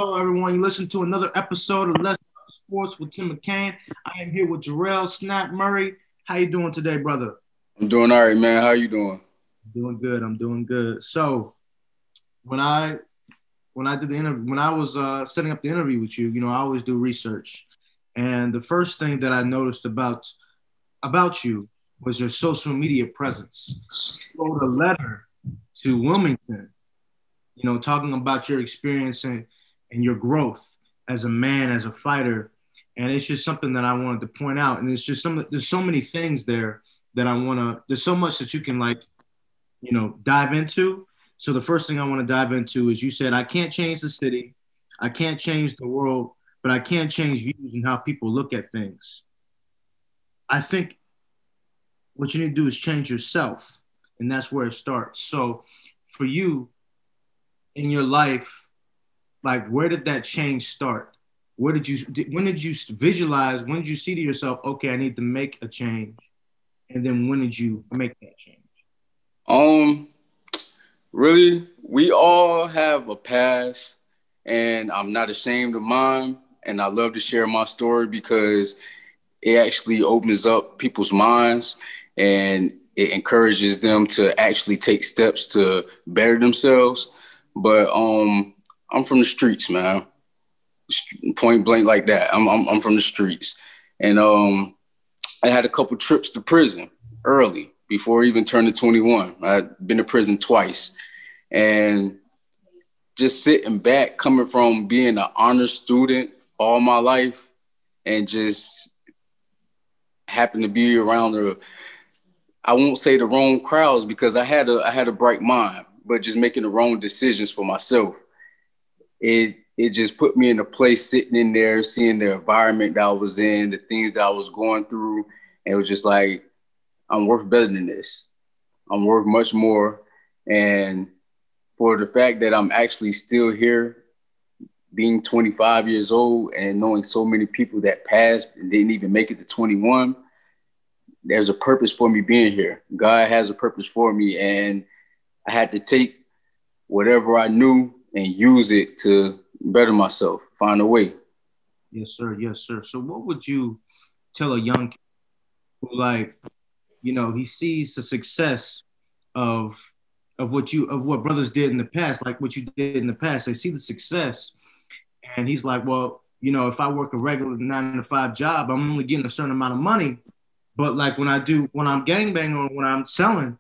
Hello, everyone. You listen to another episode of Let's Talk Sports with Tim McCain. I am here with Jarel "Snap" Murray. How you doing today, brother? I'm doing all right, man. How you doing? Doing good. I'm doing good. So, when I did the interview, when I was setting up the interview with you, I always do research, and the first thing that I noticed about you was your social media presence. You wrote a letter to Wilmington, talking about your experience and your growth as a man, as a fighter. And it's just something that I wanted to point out. And it's just there's so many things there that there's so much that you can dive into. So the first thing I want to dive into is you said, I can't change the city. I can't change the world, but I can change views and how people look at things. I think what you need to do is change yourself. And that's where it starts. So for you in your life, where did that change start? When did you visualize, when did you see to yourself, okay, I need to make a change? And then when did you make that change? Really, we all have a past, and I'm not ashamed of mine. And I love to share my story because it actually opens up people's minds and it encourages them to actually take steps to better themselves. But I'm from the streets, man. Point blank like that. I'm from the streets, and I had a couple trips to prison early before I even turned to 21. I'd been to prison twice, and just sitting back, coming from being an honor student all my life, and just happened to be around I won't say the wrong crowds because I had a bright mind, but just making the wrong decisions for myself. It just put me in a place sitting in there, seeing the environment that I was in, the things that I was going through. And it was just like, I'm worth better than this. I'm worth much more. And for the fact that I'm actually still here, being 25 years old and knowing so many people that passed and didn't even make it to 21, there's a purpose for me being here. God has a purpose for me. And I had to take whatever I knew and use it to better myself, find a way. Yes, sir. Yes, sir. So what would you tell a young kid who he sees the success of what brothers did in the past, like what you did in the past. They see the success and he's like, well, if I work a regular 9-to-5 job, I'm only getting a certain amount of money. But when I'm gangbanging or when I'm selling,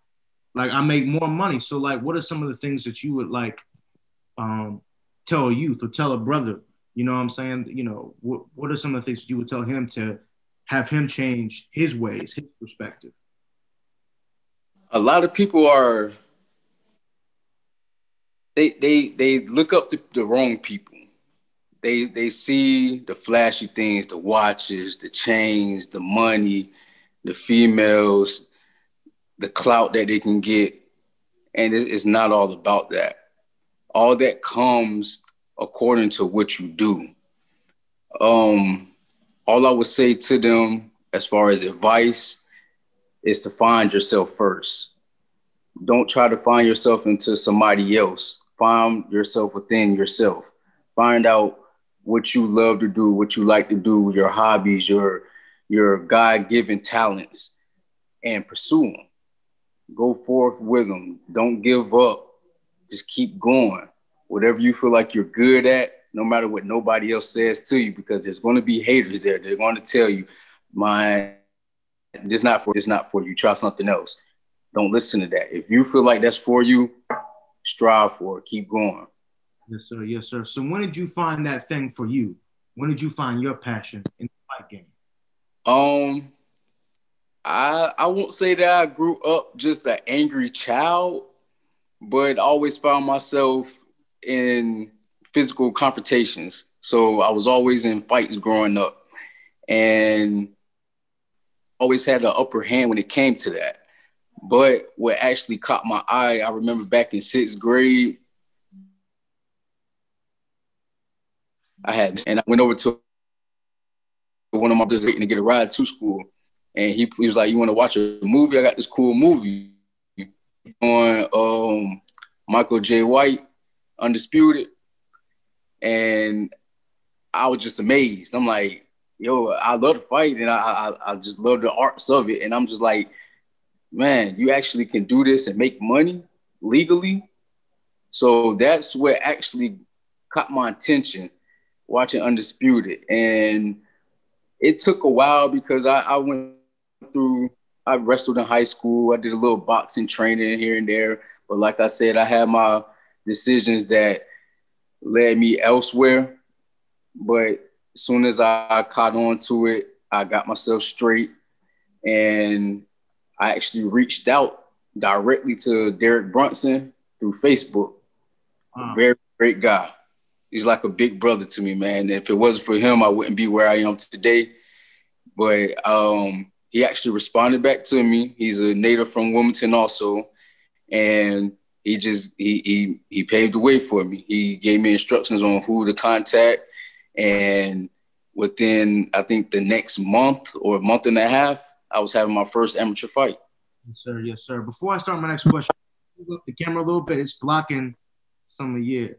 I make more money. So what are some of the things that you would tell a youth or tell a brother, you know what I'm saying? What are some of the things you would tell him to have him change his ways, his perspective? A lot of people they look up to the wrong people. They see the flashy things, the watches, the chains, the money, the females, the clout that they can get. And it's not all about that. All that comes according to what you do. All I would say to them as far as advice is to find yourself first. Don't try to find yourself into somebody else. Find yourself within yourself. Find out what you love to do, what you like to do, your hobbies, your God-given talents, and pursue them. Go forth with them. Don't give up. Just keep going. Whatever you feel like you're good at, no matter what nobody else says to you, because there's going to be haters there. They're going to tell you, this not for you. Try something else. Don't listen to that. If you feel like that's for you, strive for it. Keep going. Yes, sir. Yes, sir. So when did you find that thing for you? When did you find your passion in the fight game? I won't say that I grew up just an angry child, but I always found myself in physical confrontations. So I was always in fights growing up and always had the upper hand when it came to that. But what actually caught my eye, I remember back in 6th grade, I went over to one of my brothers to get a ride to school. And he was like, you want to watch a movie? I got this cool movie on Michael J. White, Undisputed. And I was just amazed. I'm like, yo, I love to fight, and I just love the arts of it. And I'm just like, man, you actually can do this and make money legally. So that's what actually caught my attention watching Undisputed. And it took a while because I went through, I wrestled in high school. I did a little boxing training here and there. But like I said, I had my decisions that led me elsewhere. But as soon as I caught on to it, I got myself straight, and I actually reached out directly to Derek Brunson through Facebook. A very great guy. He's like a big brother to me, man. If it wasn't for him, I wouldn't be where I am today. But he actually responded back to me. He's a native from Wilmington also. And he paved the way for me. He gave me instructions on who to contact. And within, I think, the next month or a month and a half, I was having my first amateur fight. Yes, sir. Yes, sir. Before I start my next question, move up the camera a little bit. It's blocking some of you.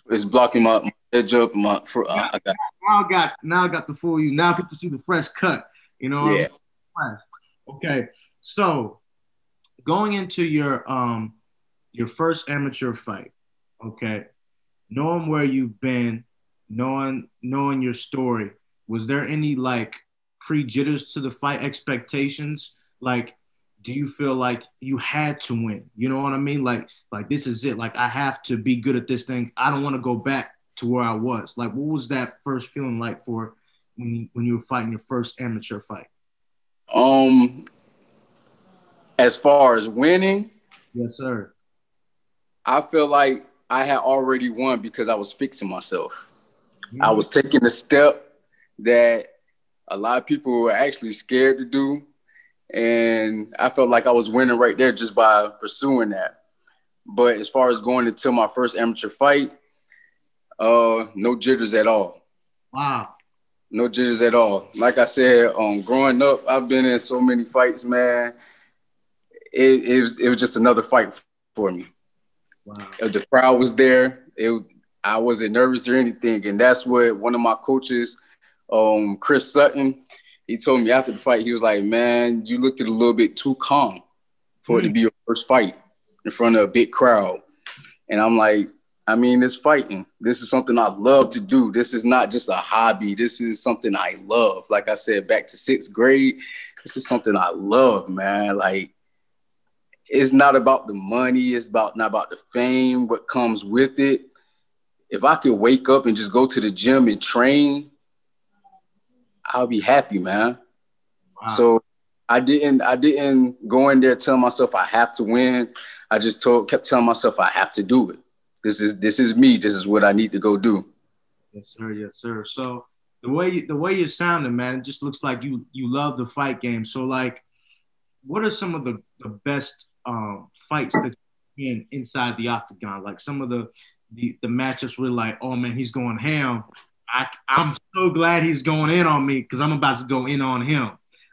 It's blocking my edge up. Now I got to fool you. Now people see the fresh cut. You know. Yeah. Okay. So going into your first amateur fight, okay, knowing where you've been, knowing your story, was there any like pre-jitters to the fight expectations? Like, do you feel like you had to win? You know what I mean? Like this is it. Like, I have to be good at this thing. I don't want to go back to where I was. Like, what was that first feeling like for when you were fighting your first amateur fight? As far as winning, yes, sir. I feel like I had already won because I was fixing myself. Mm-hmm. I was taking a step that a lot of people were actually scared to do. And I felt like I was winning right there just by pursuing that. But as far as going into my first amateur fight, no jitters at all. Wow. No jitters at all. Like I said, growing up, I've been in so many fights, man. It was just another fight for me. Wow. The crowd was there. I wasn't nervous or anything. And that's what one of my coaches, Chris Sutton, he told me after the fight, he was like, man, you looked a little bit too calm for it to be your first fight in front of a big crowd. And I'm like, I mean, it's fighting. This is something I love to do. This is not just a hobby. This is something I love. Like I said, back to 6th grade, this is something I love, man. Like, it's not about the money. It's not about the fame, what comes with it. If I could wake up and just go to the gym and train, I'll be happy, man. Wow. So I didn't go in there telling myself I have to win. I just kept telling myself I have to do it. This is me. This is what I need to go do. Yes, sir. Yes, sir. So the way you're sounding, man, it just looks like you love the fight game. So like, what are some of the best fights that you're in inside the octagon? Like some of the matchups where like, oh man, he's going ham. I'm so glad he's going in on me because I'm about to go in on him.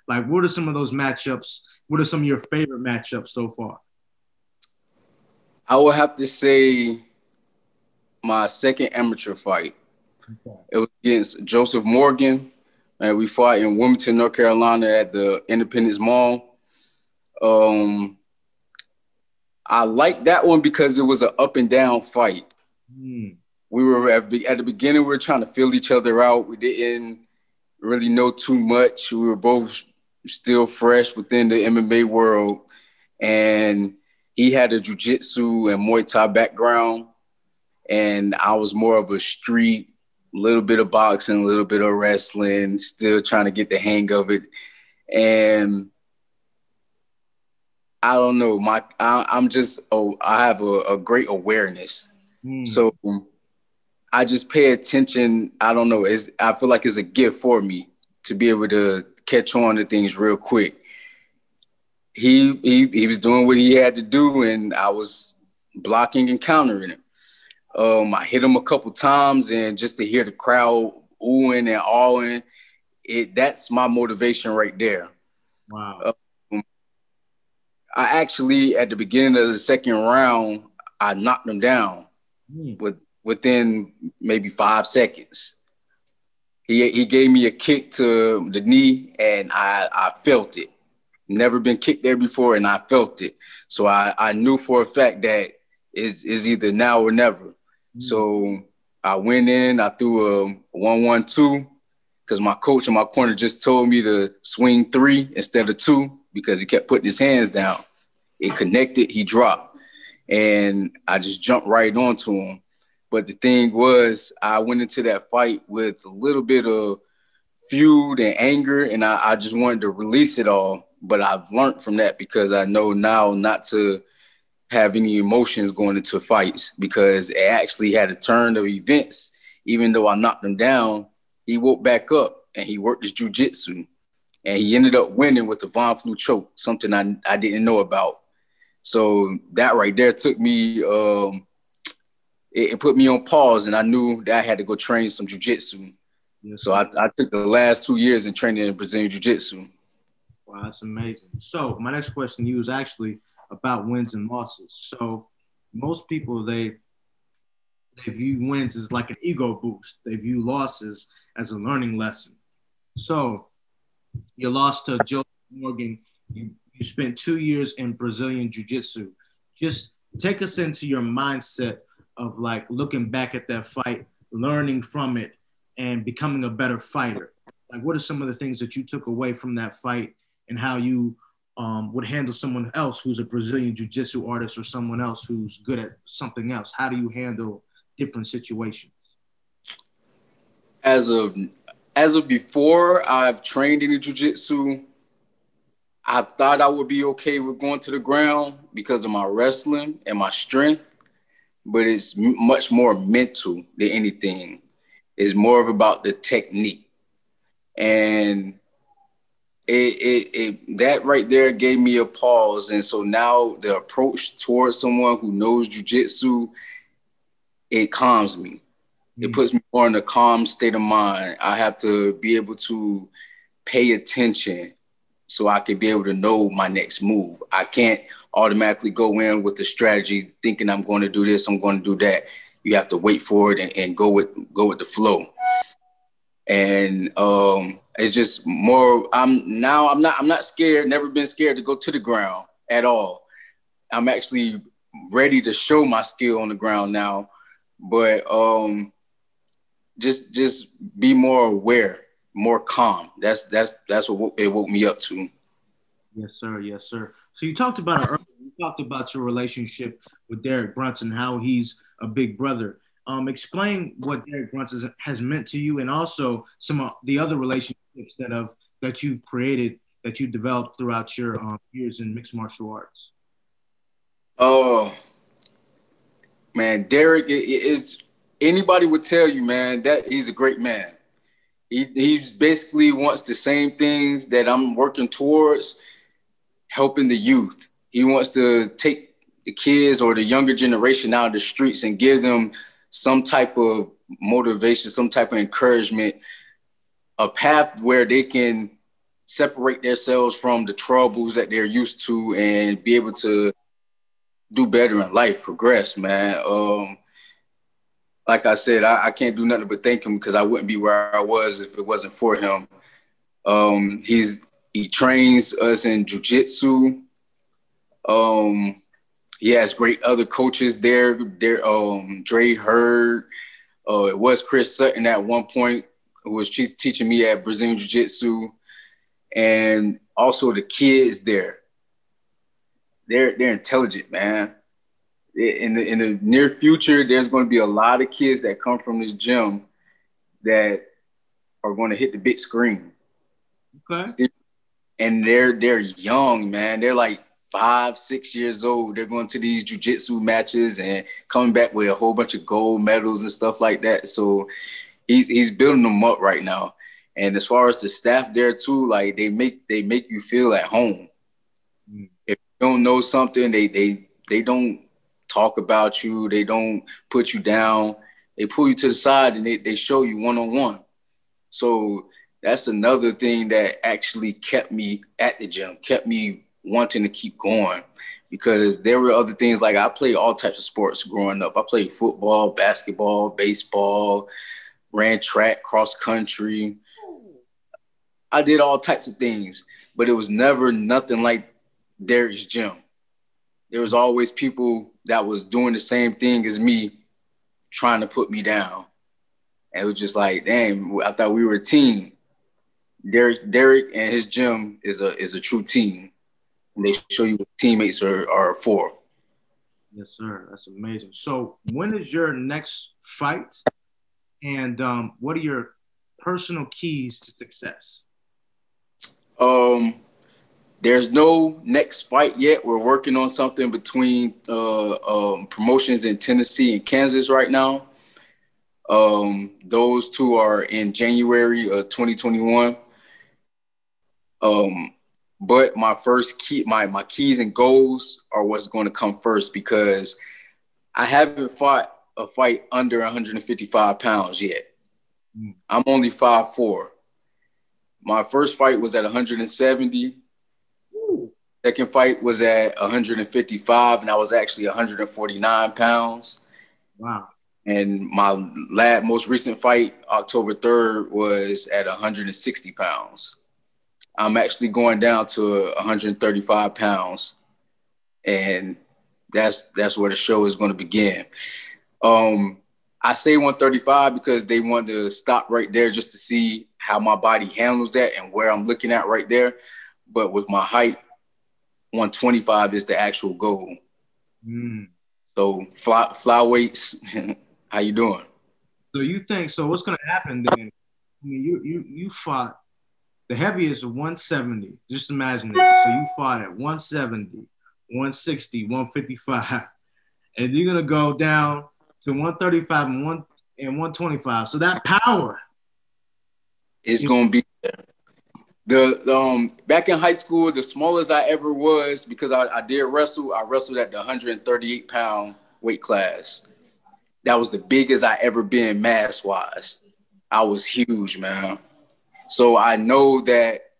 Like, what are some of those matchups? What are some of your favorite matchups so far? I would have to say my second amateur fight. Okay. It was against Joseph Morgan, and we fought in Wilmington, North Carolina at the Independence Mall. I liked that one because it was an up and down fight. We were at the beginning, we were trying to feel each other out. We didn't really know too much. We were both still fresh within the MMA world. And he had a jiu-jitsu and Muay Thai background. And I was more of a street, a little bit of boxing, a little bit of wrestling, still trying to get the hang of it. And I don't know, I have a great awareness. So I just pay attention. I don't know. I feel like it's a gift for me to be able to catch on to things real quick. He was doing what he had to do, and I was blocking and countering him. I hit him a couple times, and just to hear the crowd oohing and awing, that's my motivation right there. Wow. I actually, at the beginning of the second round, I knocked him down with within maybe 5 seconds. He gave me a kick to the knee, and I felt it. Never been kicked there before, and I felt it. So I knew for a fact that is either now or never. So I went in, I threw a 1-1-2 because my coach in my corner just told me to swing 3 instead of 2 because he kept putting his hands down. It connected, he dropped, and I just jumped right onto him. But the thing was, I went into that fight with a little bit of feud and anger, and I just wanted to release it all. But I've learned from that because I know now not to have any emotions going into fights because it actually had a turn of events. Even though I knocked him down, he woke back up and he worked his jiu-jitsu. And he ended up winning with the Von Flue choke, something I didn't know about. So that right there took me, it put me on pause, and I knew that I had to go train some jiu-jitsu. Yes, so I took the last 2 years in training in Brazilian jiu-jitsu. Wow, that's amazing. So my next question to you is actually about wins and losses. So most people, they view wins as like an ego boost. They view losses as a learning lesson. So you lost to Joe Morgan. You spent 2 years in Brazilian jiu-jitsu. Just take us into your mindset of like looking back at that fight, learning from it, and becoming a better fighter. Like, what are some of the things that you took away from that fight, and how you would handle someone else who's a Brazilian jiu-jitsu artist or someone else who's good at something else? How do you handle different situations? As of before I've trained in the jiu-jitsu, I thought I would be okay with going to the ground because of my wrestling and my strength, but it's much more mental than anything. It's more of about the technique. And that right there gave me a pause. And so now the approach towards someone who knows jiu-jitsu, it calms me. It puts me more in a calm state of mind. I have to be able to pay attention so I can be able to know my next move. I can't automatically go in with the strategy thinking I'm going to do this, I'm going to do that. You have to wait for it and go with the flow. And it's just more. I'm not scared. Never been scared to go to the ground at all. I'm actually ready to show my skill on the ground now, but just be more aware, more calm. That's what it woke me up to. Yes, sir. Yes, sir. So you talked about it earlier. You talked about your relationship with Derek Brunson, how he's a big brother. Explain what Derek Brunson has meant to you, and also some of the other relationships that you've created, that you developed throughout your years in mixed martial arts. Oh, man, Derek is anybody would tell you, man, that he's a great man. He basically wants the same things that I'm working towards, helping the youth. He wants to take the kids or the younger generation out of the streets and give them some type of motivation, some type of encouragement, a path where they can separate themselves from the troubles that they're used to and be able to do better in life, progress, man. Like I said, I can't do nothing but thank him because I wouldn't be where I was if it wasn't for him. He trains us in jiu-jitsu. He has great other coaches there. Dre Hurd. It was Chris Sutton at one point who was teaching me at Brazilian Jiu-Jitsu. And also the kids there. They're intelligent, man. In the near future, there's going to be a lot of kids that come from this gym that are going to hit the big screen. Okay. And they're young, man. They're like 5, 6 years old. They're going to these jiu-jitsu matches and coming back with a whole bunch of gold medals and stuff like that. So he's building them up right now. And as far as the staff there too, like they make you feel at home. If you don't know something, they don't talk about you. They don't put you down. They pull you to the side and they show you one-on-one. So that's another thing that actually kept me at the gym, kept me wanting to keep going, because there were other things. Like I played all types of sports growing up. I played football, basketball, baseball, ran track, cross country. I did all types of things, but it was never nothing like Derek's gym. There was always people that was doing the same thing as me, trying to put me down. And it was just like, damn, I thought we were a team. Derek and his gym is a true team. And they show you what teammates are for. Yes, sir. That's amazing. So when is your next fight? And what are your personal keys to success? There's no next fight yet. We're working on something between promotions in Tennessee and Kansas right now. Those two are in January of 2021. But my first key, my keys and goals are what's going to come first, because I haven't fought a fight under 155 pounds yet. I'm only 5'4". My first fight was at 170. Second fight was at 155, and I was actually 149 pounds. Wow. And my most recent fight, October 3rd, was at 160 pounds. I'm actually going down to 135 pounds, and that's where the show is going to begin. I say 135 because they want to stop right there just to see how my body handles that and where I'm looking at right there. But with my height, 125 is the actual goal. So fly weights. How you doing? So you think, so what's going to happen then? I mean, you fought the heaviest 170. Just imagine this. So you fought at 170, 160, 155, and you're going to go down to 135 and 125. So that power is going to be there. The back in high school, the smallest I ever was, because I did wrestle. I wrestled at the 138 pound weight class. That was the biggest I ever been mass wise. I was huge, man. So I know that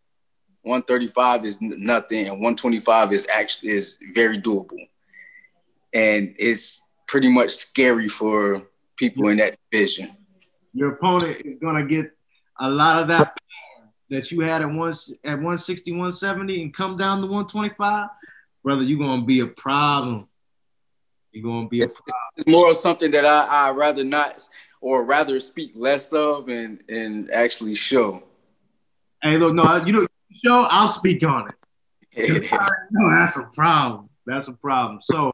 135 is nothing, and 125 is very doable, and it's pretty much scary for people in that division. Your opponent is gonna get a lot of that that you had at 160, 170 and come down to 125, brother, you're going to be a problem. You're going to be a problem. It's more of something that I rather not, or rather speak less of and actually show. Hey, look, no, show, I'll speak on it. No, that's a problem. That's a problem. So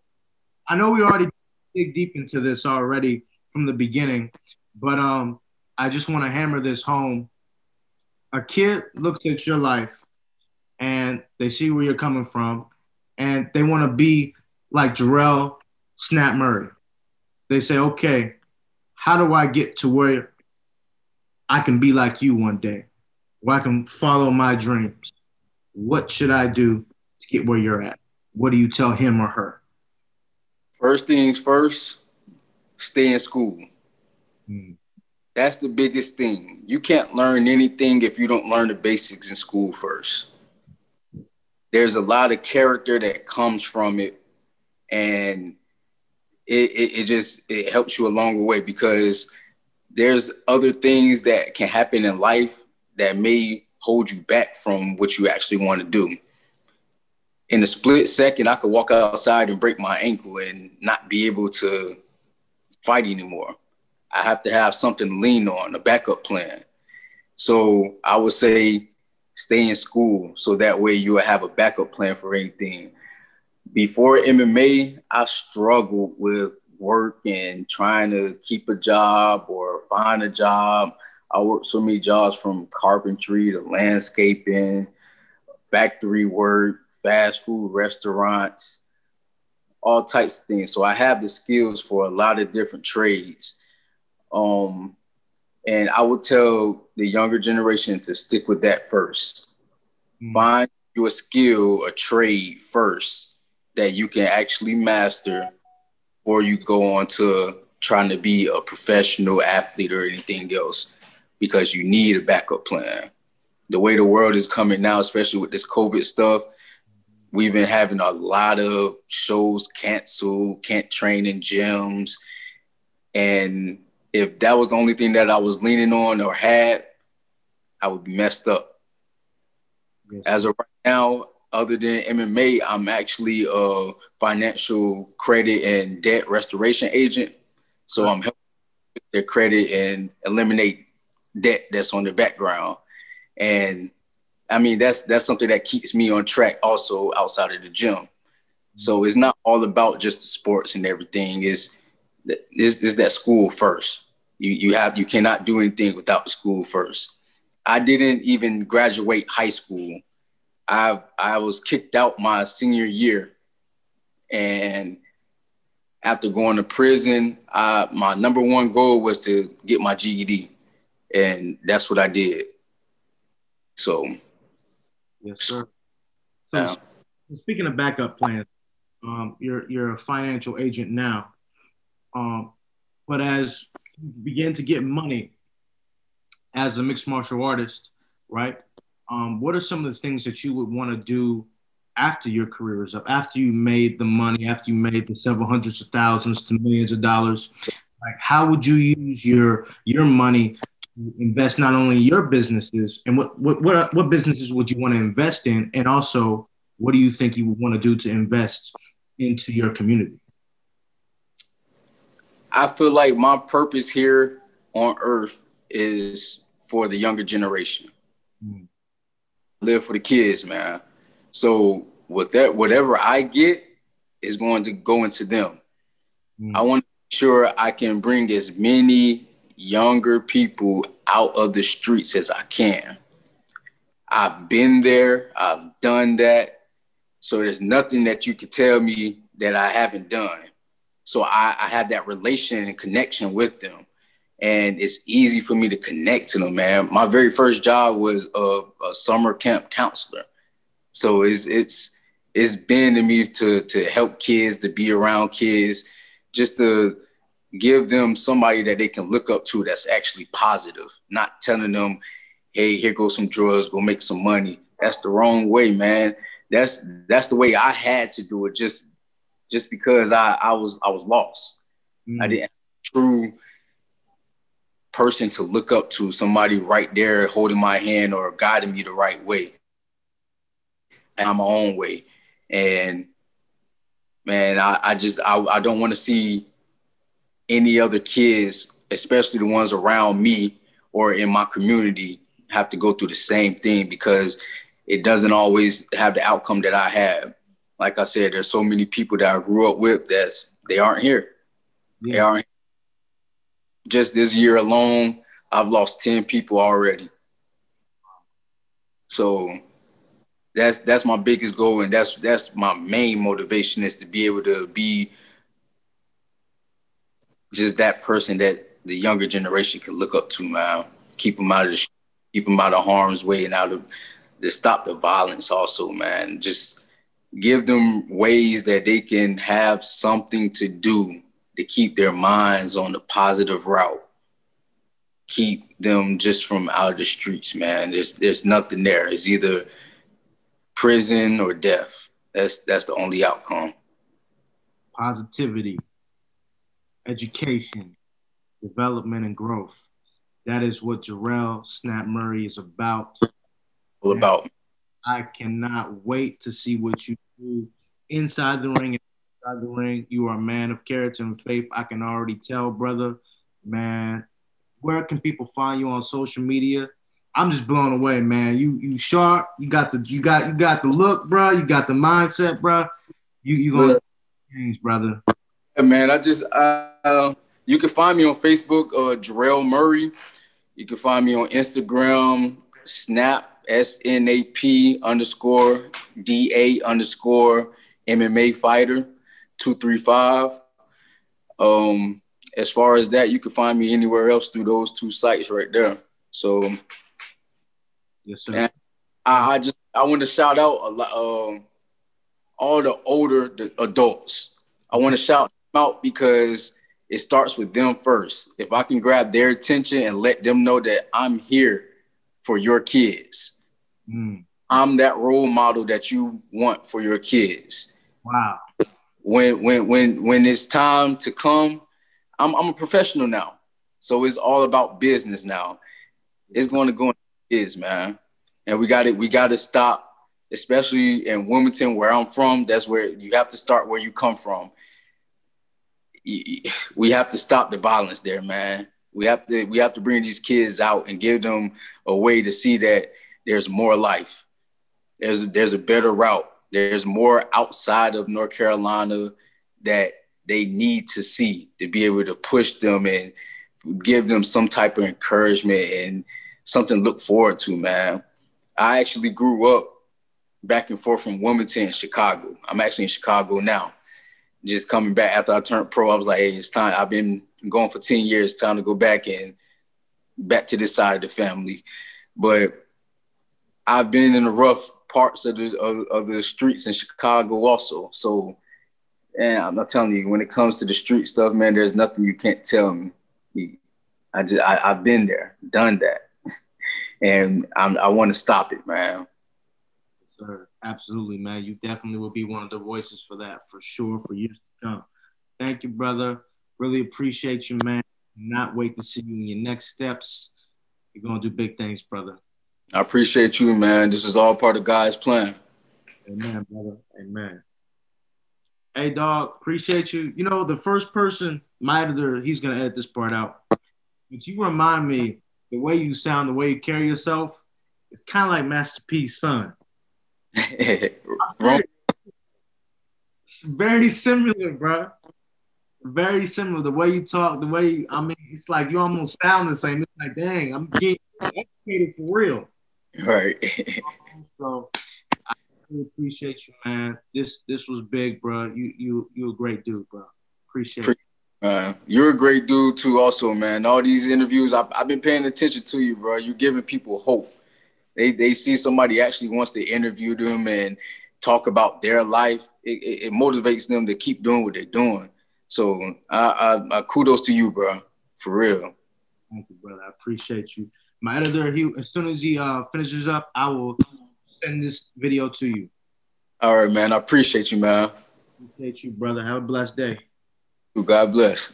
I know we already dig deep into this already from the beginning, but I just want to hammer this home. A kid looks at your life and they see where you're coming from and they want to be like Jarel Murry. They say, okay, how do I get to where I can be like you one day, where I can follow my dreams? What should I do to get where you're at? What do you tell him or her? First things first, stay in school. That's the biggest thing. You can't learn anything if you don't learn the basics in school first. There's a lot of character that comes from it, and it helps you along the way, because there's other things that can happen in life that may hold you back from what you actually want to do. In a split second, I could walk outside and break my ankle and not be able to fight anymore. I have to have something to lean on, a backup plan. So I would say stay in school, so that way you will have a backup plan for anything. Before MMA, I struggled with work and trying to keep a job or find a job. I worked so many jobs, from carpentry to landscaping, factory work, fast food restaurants, all types of things. So I have the skills for a lot of different trades. And I would tell the younger generation to stick with that first. Find you a skill, a trade first that you can actually master, or you go on to trying to be a professional athlete or anything else, because you need a backup plan. The way the world is coming now, especially with this COVID stuff, we've been having a lot of shows canceled, can't train in gyms. And if that was the only thing that I was leaning on or had, I would be messed up. Yes. As of right now, other than MMA, I'm actually a financial credit and debt restoration agent. So I'm helping with their credit and eliminate debt that's on their background. And I mean, that's something that keeps me on track also outside of the gym. So it's not all about just the sports and everything. It's that school first. You cannot do anything without the school first. I didn't even graduate high school. I was kicked out my senior year, and after going to prison, my number one goal was to get my GED, and that's what I did. So, yes, sir. So, speaking of backup plans, you're a financial agent now, but as you begin to get money as a mixed martial artist, right? What are some of the things that you would want to do after your career is up, after you made the money, after you made the several hundreds of thousands to millions of dollars? Like, how would you use your money to invest not only in your businesses, and what businesses would you want to invest in, and also what do you think you would want to do to invest into your community? I feel like my purpose here on earth is for the younger generation. Live for the kids, man. So with that, whatever I get is going to go into them. I want to make sure I can bring as many younger people out of the streets as I can. I've been there. I've done that. So there's nothing that you could tell me that I haven't done. So I have that relation and connection with them. And it's easy for me to connect to them, man. My very first job was a summer camp counselor. So it's been to me to help kids, to be around kids, just to give them somebody that they can look up to that's actually positive, not telling them, hey, here goes some drugs, go make some money. That's the wrong way, man. That's the way I had to do it just because I was lost. I didn't have a true person to look up to, somebody right there holding my hand or guiding me the right way. And my own way. And man, I don't want to see any other kids, especially the ones around me or in my community, have to go through the same thing, because it doesn't always have the outcome that I have. Like I said, there's so many people that I grew up with they aren't here. Yeah. They aren't here. Just this year alone, I've lost 10 people already. So that's my biggest goal, and that's my main motivation, is to be able to be just that person that the younger generation can look up to, man. Keep them out of harm's way, and to stop the violence also, man. Just give them ways that they can have something to do to keep their minds on the positive route. Keep them just from out of the streets, man. There's nothing there. It's either prison or death. That's the only outcome. Positivity, education, development, and growth. That is what Jarel Snap Murry is about. All about. I cannot wait to see what you do inside the ring. Outside the ring, you are a man of character and faith. I can already tell, brother. Man, where can people find you on social media? I'm just blown away, man. You sharp. You got the look, bro. You got the mindset, bro. You gonna change, brother. Yeah, man. You can find me on Facebook, Jarel Murry. You can find me on Instagram, Snap SNAP_DA_MMA fighter 235. As far as that, you can find me anywhere else through those two sites right there. So, yes, sir. And I want to shout out all the older adults. I want to shout them out because it starts with them first. If I can grab their attention and let them know that I'm here for your kids, I'm that role model that you want for your kids. Wow. When it's time to come, I'm a professional now. So it's all about business now. It's going to go in kids, man. And we got to stop, especially in Wilmington, where I'm from. That's where you have to start where you come from. We have to stop the violence there, man. We have to bring these kids out and give them a way to see that there's more life. There's a better route. There's more outside of North Carolina that they need to see to be able to push them and give them some type of encouragement and something to look forward to, man. I actually grew up back and forth from Wilmington and Chicago. I'm actually in Chicago now. Just coming back after I turned pro, I was like, hey, it's time. I've been going for 10 years, time to go back to this side of the family. But I've been in the rough parts of the streets in Chicago also. So, and I'm not telling you, when it comes to the street stuff, man, there's nothing you can't tell me. I've been there, done that. And I want to stop it, man. Sir, absolutely, man. You definitely will be one of the voices for that, for sure, for years to come. Thank you, brother. Really appreciate you, man. Not wait to see you in your next steps. You're going to do big things, brother. I appreciate you, man. This is all part of God's plan. Amen, brother. Amen. Hey, dog, appreciate you. You know, the first person, my editor, he's going to edit this part out. But you remind me, the way you sound, the way you carry yourself, it's kind of like Master P's son. Very similar, bro. Very similar. The way you talk, the way it's like you almost sound the same. It's like, dang, I'm getting educated for real. Right. So I really appreciate you, man. This was big, bro. You a great dude, bro. Appreciate it. You're a great dude too, also, man. All these interviews, I've been paying attention to you, bro. You're giving people hope. They see somebody actually wants to interview them and talk about their life. It motivates them to keep doing what they're doing. So I kudos to you, bro. For real. Thank you, brother. I appreciate you. My editor, as soon as he finishes up, I will send this video to you. All right, man. I appreciate you, man. Appreciate you, brother. Have a blessed day. God bless.